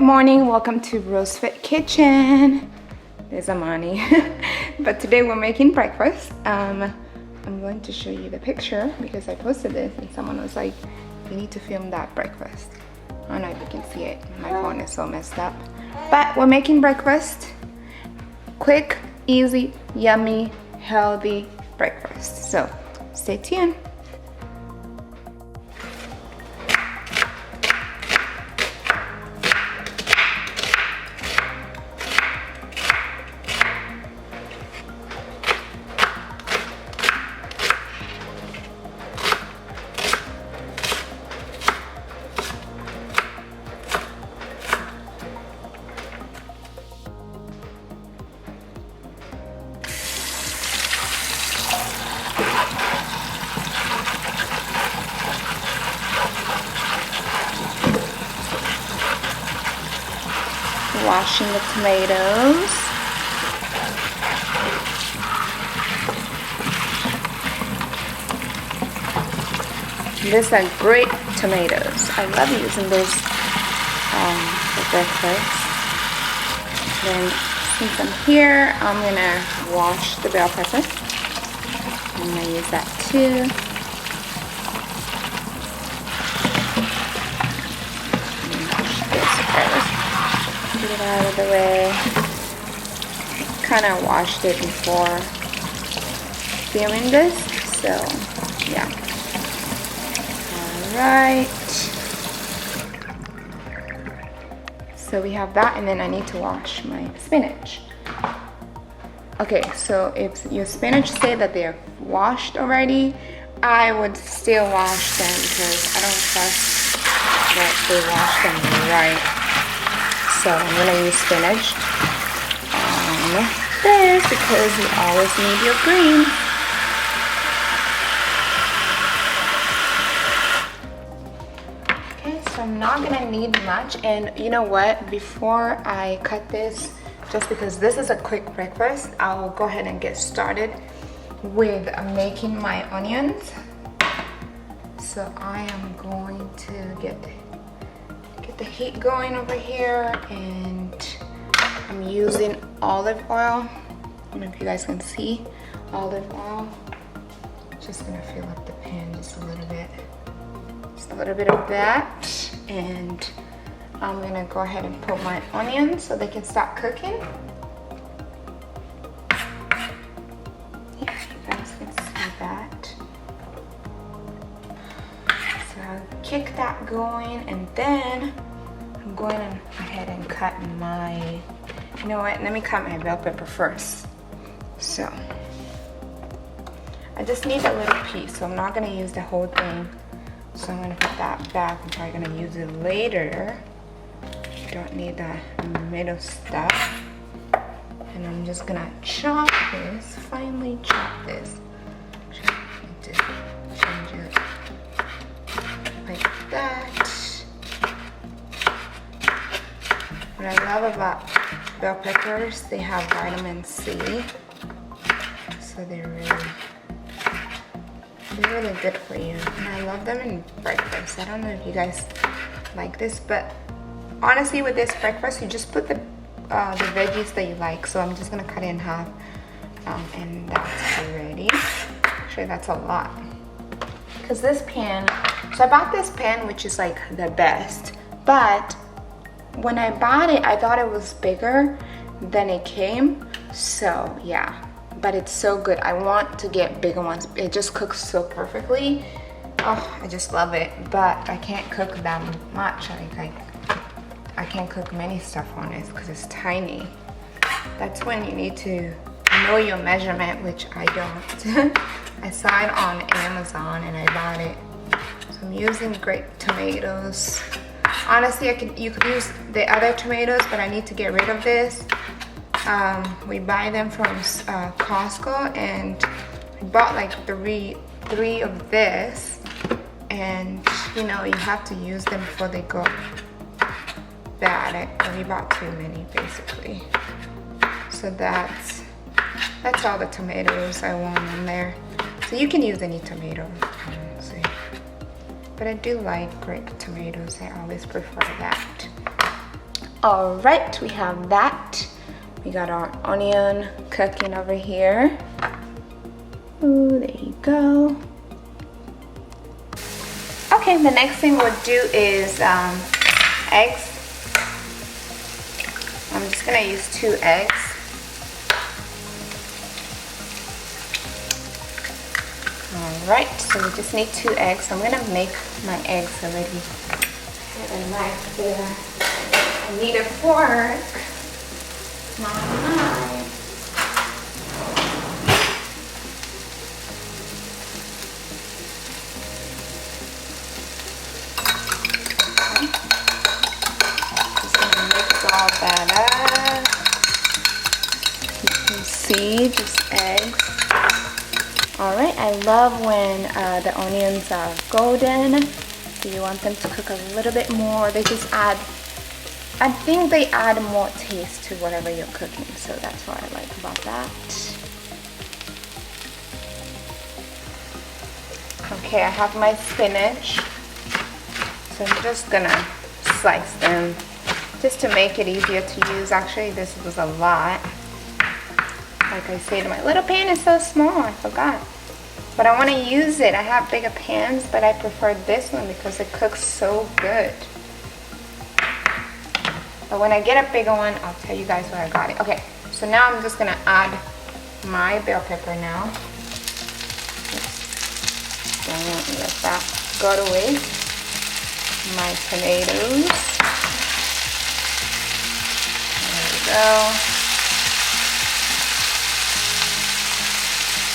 morning, welcome to Rose Fit Kitchen. There's Amani. But today we're making breakfast. I'm going to show you the picture because I posted this and someone was like, you need to film that breakfast. I don't know if you can see it. My phone is so messed up. But we're making breakfast. Quick, easy, yummy, healthy breakfast. So stay tuned. Washing the tomatoes. These are great tomatoes. I love using this for breakfast. Then since I'm here, I'm gonna wash the bell pepper. I'm gonna use that too. Get it out of the way. Kind of washed it before filming this, so yeah. Alright. So we have that, and then I need to wash my spinach. Okay, so if your spinach say that they're washed already, I would still wash them because I don't trust that they wash them right. So I'm gonna use spinach on this because you always need your greens. Okay, so I'm not gonna need much, and you know what? Before I cut this, just because this is a quick breakfast, I will go ahead and get started with making my onions. So I am going to get the heat going over here, and I'm using olive oil. I don't know if you guys can see olive oil. Just gonna fill up the pan just a little bit. Just a little bit of that, and I'm gonna go ahead and put my onions so they can start cooking. Yeah, you guys can see that. So I'll kick that going, and then I'm going ahead and cut my, you know what, let me cut my bell pepper first. So I just need a little piece, so I'm not gonna use the whole thing. So I'm gonna put that back. I'm probably gonna use it later. Don't need the middle stuff. And I'm just gonna chop this, finely chop this. Need to change it like that. What I love about bell peppers, they have vitamin C, so they're really good for you. And I love them in breakfast. I don't know if you guys like this, but honestly, with this breakfast, you just put the veggies that you like. So I'm just gonna cut it in half, and that's ready. Actually, that's a lot. Because this pan, so I bought this pan, which is like the best, but when I bought it, I thought it was bigger than it came. So yeah, but it's so good. I want to get bigger ones. It just cooks so perfectly. Oh, I just love it. But I can't cook that much. I can't cook many stuff on this because it's tiny. That's when you need to know your measurement, which I don't. I saw it on Amazon and I bought it. So I'm using great tomatoes. Honestly, you could use the other tomatoes, but I need to get rid of this. We buy them from Costco, and I bought like three of this, and you know, you have to use them before they go bad. We bought too many basically. So that's all the tomatoes I want in there. So you can use any tomato. But I do like grape tomatoes. I always prefer that. All right, we have that. We got our onion cooking over here. Ooh, there you go. Okay, the next thing we'll do is eggs. I'm just gonna use 2 eggs. All right, so we just need 2 eggs. So I'm gonna make my eggs already. I need a fork, not a knife. Just gonna mix all that up. You can see just eggs. All right, I love when the onions are golden. So you want them to cook a little bit more. They just add, I think they add more taste to whatever you're cooking. So that's what I like about that. Okay, I have my spinach. So I'm just gonna slice them just to make it easier to use. Actually, this was a lot. Like I said, my little pan is so small, I forgot. But I want to use it. I have bigger pans, but I prefer this one because it cooks so good. But when I get a bigger one, I'll tell you guys where I got it. Okay, so now I'm just gonna add my bell pepper now. Don't let that go to waste. My tomatoes. There we go.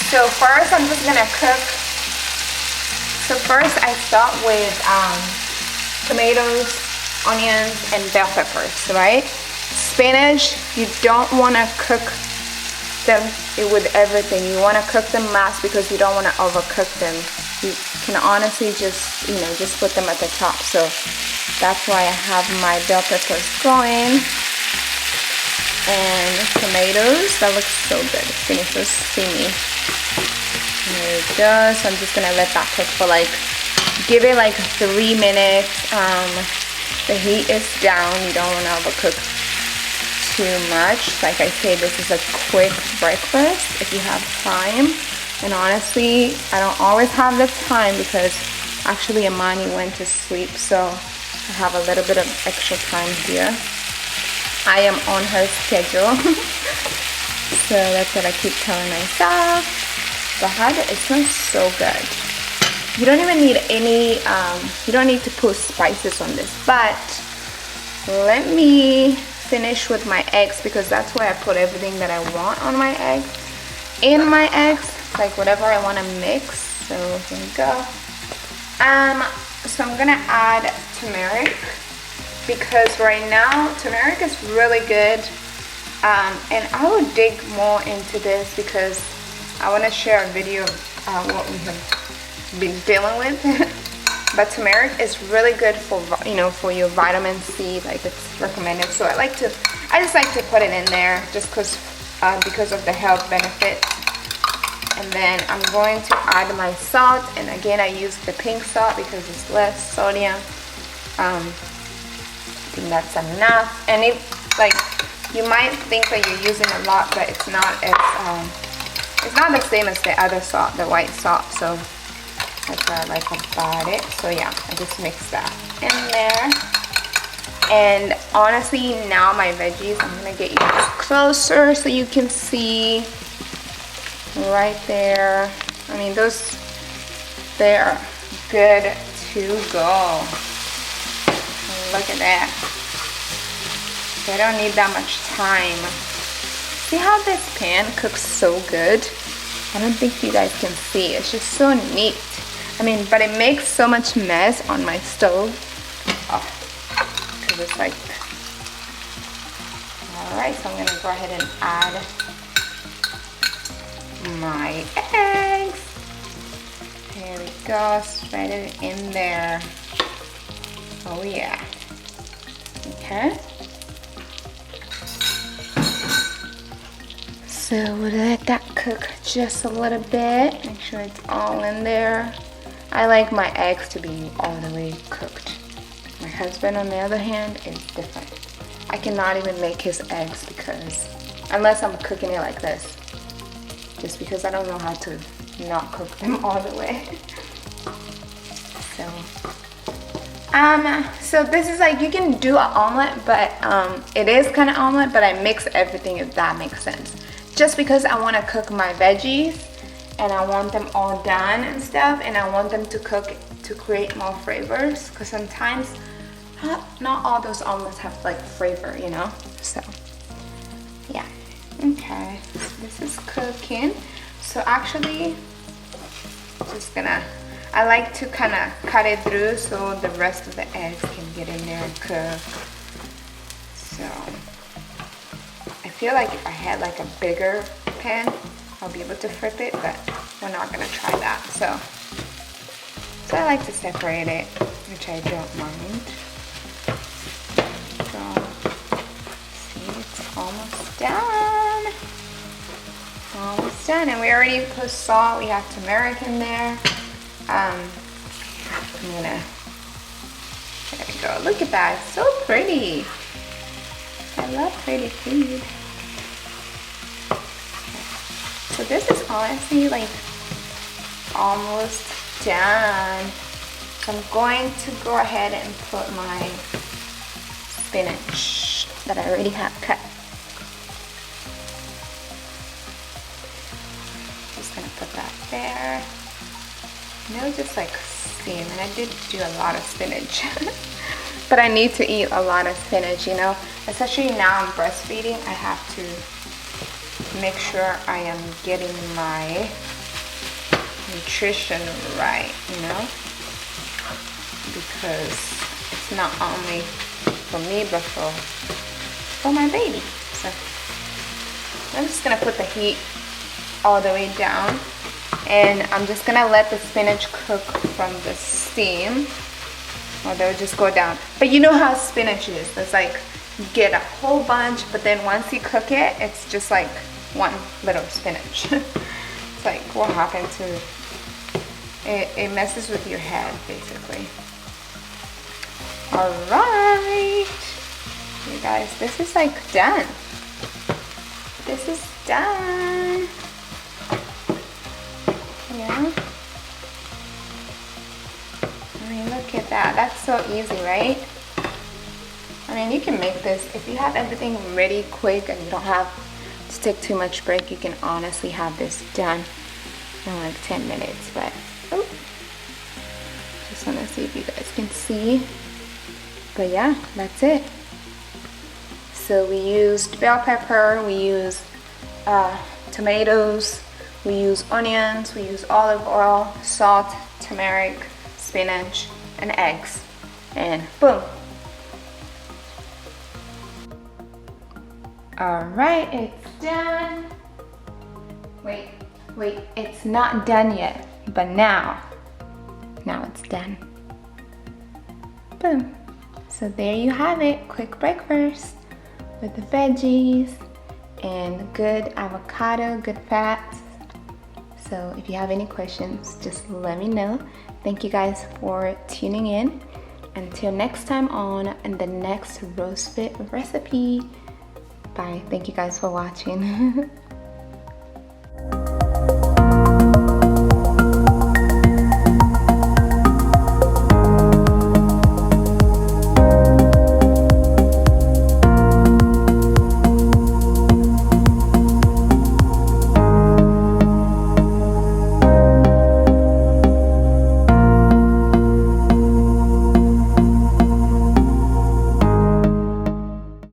So first I'm just gonna cook. So first I start with tomatoes, onions, and bell peppers, right? Spinach, you don't wanna cook them with everything. You wanna cook them last because you don't wanna overcook them. You can honestly just, just put them at the top. So that's why I have my bell peppers going. And tomatoes, that looks so good. It's getting so steamy. There it goes. So I'm just gonna let that cook for give it 3 minutes. The heat is down. You don't want to overcook too much. Like I say, this is a quick breakfast if you have time. And honestly, I don't always have the time because actually Amani went to sleep, so I have a little bit of extra time here. I am on her schedule. So that's what I keep telling myself. But it smells so good. You don't even need any, you don't need to put spices on this. But let me finish with my eggs because that's where I put everything that I want on my eggs. In my eggs, whatever I want to mix. So here we go. So I'm gonna add turmeric because right now turmeric is really good. And I will dig more into this because I want to share a video of what we have been dealing with. But turmeric is really good for for your vitamin C. It's recommended. So I just like to put it in there just because of the health benefits. And then I'm going to add my salt, and again I use the pink salt because it's less sodium. I think that's enough. And you might think that you're using a lot, but it's not the same as the other salt, the white salt. So that's what I like about it. So yeah, I just mix that in there. And honestly, now my veggies, I'm gonna get you closer so you can see right there. I mean, they are good to go. Look at that. I don't need that much time. See how this pan cooks so good? I don't think you guys can see. It's just so neat. I mean, but it makes so much mess on my stove. Because it's alright, so I'm gonna go ahead and add my eggs. Here we go, spread it in there. Oh yeah. Okay. So we'll let that cook just a little bit. Make sure it's all in there. I like my eggs to be all the way cooked. My husband, on the other hand, is different. I cannot even make his eggs because, unless I'm cooking it like this, just because I don't know how to not cook them all the way. So this is like, you can do an omelet, but it is kind of omelet, but I mix everything, if that makes sense. Just because I want to cook my veggies and I want them all done and stuff, and I want them to cook to create more flavors, because sometimes not all those omelets have like flavor, you know. So yeah, okay, this is cooking. So actually, just gonna, I like to kind of cut it through so the rest of the eggs can get in there and cook. So I feel like if I had like a bigger pan, I'll be able to flip it, but we're not gonna try that. So I like to separate it, which I don't mind. So see, it's almost done. Almost done, and we already put salt. We have turmeric in there. I'm gonna, there we go. Look at that, it's so pretty. I love pretty food. So this is honestly like almost done. So I'm going to go ahead and put my spinach that I already have cut. Just gonna put that there. And it'll just like steam, and I did do a lot of spinach. But I need to eat a lot of spinach, you know. Especially now I'm breastfeeding, I have to make sure I am getting my nutrition right, you know. Because it's not only for me, but for my baby. So I'm just gonna put the heat all the way down, and I'm just gonna let the spinach cook from the steam, or they'll just go down. But you know how spinach is, it's like you get a whole bunch, but then once you cook it, it's just like one little spinach. It's like what happened to it, it messes with your head basically. All right, you guys, this is like done. This is done. Yeah. I mean, look at that. That's so easy, right? I mean, you can make this, if you have everything ready quick and you don't have to take too much break, you can honestly have this done in like 10 minutes. But, oh, just want to see if you guys can see. But yeah, that's it. So we used bell pepper, we used tomatoes, we use onions, we use olive oil, salt, turmeric, spinach, and eggs. And boom. Alright, it's done. Wait, it's not done yet, but now it's done. Boom. So there you have it, quick breakfast with the veggies and good avocado, good fats. So if you have any questions, just let me know. Thank you guys for tuning in. Until next time on the next Rose Fit recipe. Bye. Thank you guys for watching.